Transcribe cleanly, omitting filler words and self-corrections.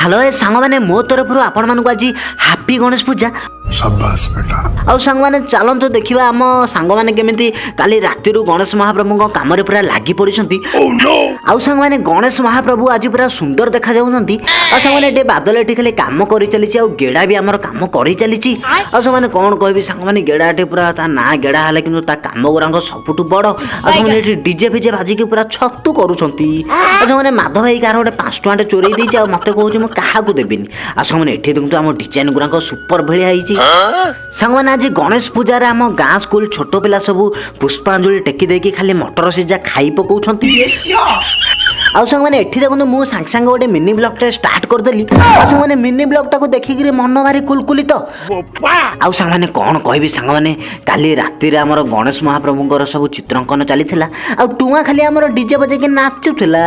Hello ए सांग मैंने मो तरफ आपण मानक आज हापी गणेश पूजा शाबाश बेटा। आउ सांग मैंने चलत देखा आम सांग मैंने केमी काली राति गणेश महाप्रभु कम पूरा लगी पड़ी आउ सांग मैंने गणेश महाप्रभु आज पूरा सुंदर देखा जाऊँगी सांग मैंने बादल ये खाली कम कर चली आउ गेड़ा भी आमर कम कर चली सांग मैंने कौन कह सांग मैंने गेड़ाटे पूरा ता ना गेड़ा है कि कम गुराक सबुठ बड़ सांग मैंने डीजे फिजे बाजिकी पूरा छतु कर माधव भाई कार गोटे 5 टଙ୍କା चोरी देती आ मत कहूँ क्या देविनी सांग मैंने ये देखते आम डिजाइन गुराक सुपर भाया सांग मैंने आज गणेश पूजा आम गाँ स्कूल छोट पिला सब पुष्पांजलि टेकी देकी खाली मटर सीझा खाई पकाउछंती आउ सांग मैंने एठी देखो मु सांग सांग गोटे मिनी ब्लॉग टे स्टार्ट करदेली सांग मैंने मिनी ब्लॉग टाको देखिक मन भारी कुलकुलित आउ सांग मैंने कौन कहबी सांग मैंने काली राति रे हमर गणेश महाप्रभुଙ୍କର सब चित्रांकन चली आउ टुआ खाली हमर डीजे बजे के नाचुला